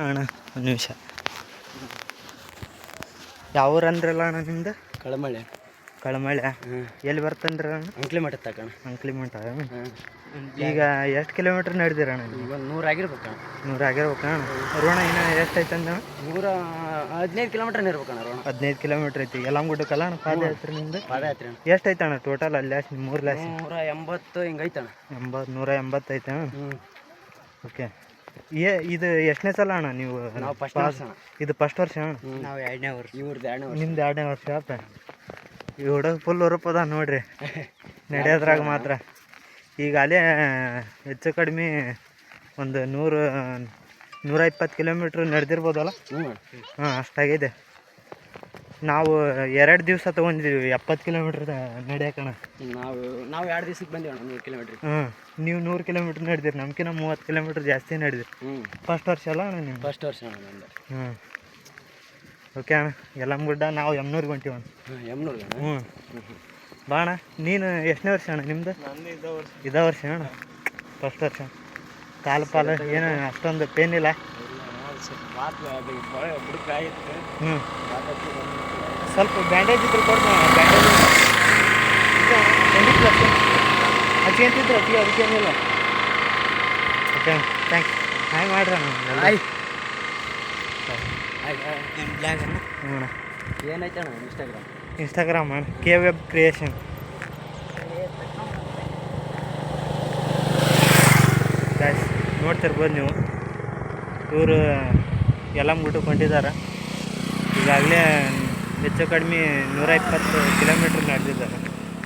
ಅಣ್ಣ ಒಂದು ನಿಮಿಷ. ಯಾವ ಊರು ಅಂದ್ರಲ್ಲ ಅಣ್ಣ ನಿಮ್ದು? ಕಳಮಳ್ಳಿ. ಕಳಮಳ್ಳಿ. ಎಲ್ಲಿ ಬರ್ತಂದ್ರೆ ಅಣ್ಣ? ಅಂಕ್ಲಿಮಠ ತಗೋಣ. ಅಂಕ್ಲಿಮಠ. ಈಗ ಎಷ್ಟು ಕಿಲೋಮೀಟ್ರ್ ನಡೆದಿರಣ್ಣ? ಈಗ 100 ಆಗಿರ್ಬೇಕಣ್ಣ. 100 ಆಗಿರ್ಬೇಕಣ್ಣ. ಋಣ ಇನ್ನೂ ಎಷ್ಟು ಐತೆ ಅಂದ? 115 ಕಿಲೋಮೀಟ್ರ್ ಇರ್ಬೇಕಣ್ಣ ಋಣ. 15 ಕಿಲೋಮೀಟ್ರ್ ಐತಿ. ಯಲ್ಲಮ್ಮಗುಡ್ಡಕ್ಕಲ್ಲ ಅಣ್ಣ ಪಾದಯಾತ್ರೆ ನಿಮ್ದು? ಪಾದಯಾತ್ರೆ ಅಣ್ಣ. ಎಷ್ಟು ಐತೆ ಅಣ್ಣ ಟೋಟಲ್ ಅಲ್ಲಿ ಲ್ಯಾಸ್ 3 ಲ್ಯಾಸ್? 180 ಹಿಂಗೆ ಐತಣ್ಣ. 180 ಐತೆ ಅಣ್ಣ. ಓಕೆ. ಇದು ಎಷ್ಟನೇ ಸಲ ಅಣ್ಣ ನೀವು? ನಾವು ಫಸ್ಟ್ ವರ್ಷ ಅಣ್ಣ. ಇದು ಫಸ್ಟ್ ವರ್ಷ ಅಣ್ಣ? ನಾವು 2ನೇ ವರ್ಷ. ಇವ್ರದ್ದು 2ನೇ ವರ್ಷ. ನಿಮ್ದು 2ನೇ ವರ್ಷ ಆತ. ಈ ಹುಡುಗ ಫುಲ್ ಉರುಪದ ನೋಡ್ರಿ ನಡೆಯೋದ್ರಾಗ ಮಾತ್ರ. ಈಗ ಅಲ್ಲೇ ಹೆಚ್ಚು ಕಡಿಮೆ ಒಂದು 120 ಕಿಲೋಮೀಟ್ರ್ ನಡೆದಿರ್ಬೋದಲ್ಲ? ಹಾಂ, ಅಷ್ಟಾಗಿದೆ. ನಾವು 2 ದಿವಸ ತೊಗೊಂಡಿದ್ದೀವಿ 70 ಕಿಲೋಮೀಟ್ರ್ ನಡೆಯೋಕಣ. ನಾವು 2 ದಿವ್ಸಕ್ಕೆ ಬಂದೀವಿ ಅಣ್ಣ 100 ಕಿಲೋಮೀಟ್ರ್. ಹಾಂ, ನೀವು 100 ಕಿಲೋಮೀಟ್ರ್ ನಡೆದಿರಿ, ನಮ್ಕಿನ್ನ 30 ಕಿಲೋಮೀಟ್ರ್ ಜಾಸ್ತಿ ನಡೆದಿರಿ. ಫಸ್ಟ್ ವರ್ಷ ಅಲ್ಲ ಅಣ್ಣ ನೀವು? ಫಸ್ಟ್ ವರ್ಷ ಅಣ್ಣ ನಂದು. ಓಕೆ ಅಣ್ಣ. ಯಲ್ಲಮ್ಮಗುಡ್ಡ ನಾವು ಯಮ್ನೂರ್ಗೆ ಹೊಂಟೀವಣ್ಣ. ಯಮ್ನೂರ್ಗೆ? ಬಾ ಅಣ್ಣ. ನೀನು ಎಷ್ಟನೇ ವರ್ಷ ಅಣ್ಣ ನಿಮ್ದು? ಇದೇ ವರ್ಷ ಅಣ್ಣ. ಫಸ್ಟ್ ವರ್ಷ. ಕಾಲು ಪಾಲು ಏನು ಅಷ್ಟೊಂದು ಪೇನ್ ಇಲ್ಲ? ಸ್ವಲ್ಪ ಬ್ಯಾಂಡೇಜ್ ಇದ್ರೆ ಕೊಡ್ತೀನಿ. ಬ್ಯಾಂಡೇಜ್ ಹಚ್ಕೊಂತಿದ್ರು ಅದಕ್ಕೇನಿಲ್ಲ. Okay, thanks. ಹಾಯ್ ಮಾಡ್ರಿ ಅಣ್ಣ. ಏನೈತೆ ಅಣ್ಣ ಇನ್ಸ್ಟಾಗ್ರಾಮ್ ಅಣ್ಣ, ಕೆ ವೆಬ್ ಕ್ರಿಯೇಷನ್. ಗಾಯ್ಸ್ ನೋಡ್ತಿರ್ಬೋದು ನೀವು. ಇವರು ಯಲ್ಲಮ್ಮಗುಡ್ಡಕ್ಕೆ ಹೊಂಟಿದ್ದಾರೆ. ಈಗಾಗಲೇ ಹೆಚ್ಚು ಕಡಿಮೆ 120 ಕಿಲೋಮೀಟ್ರ್ ನಡೆದಿದ್ದಾರೆ.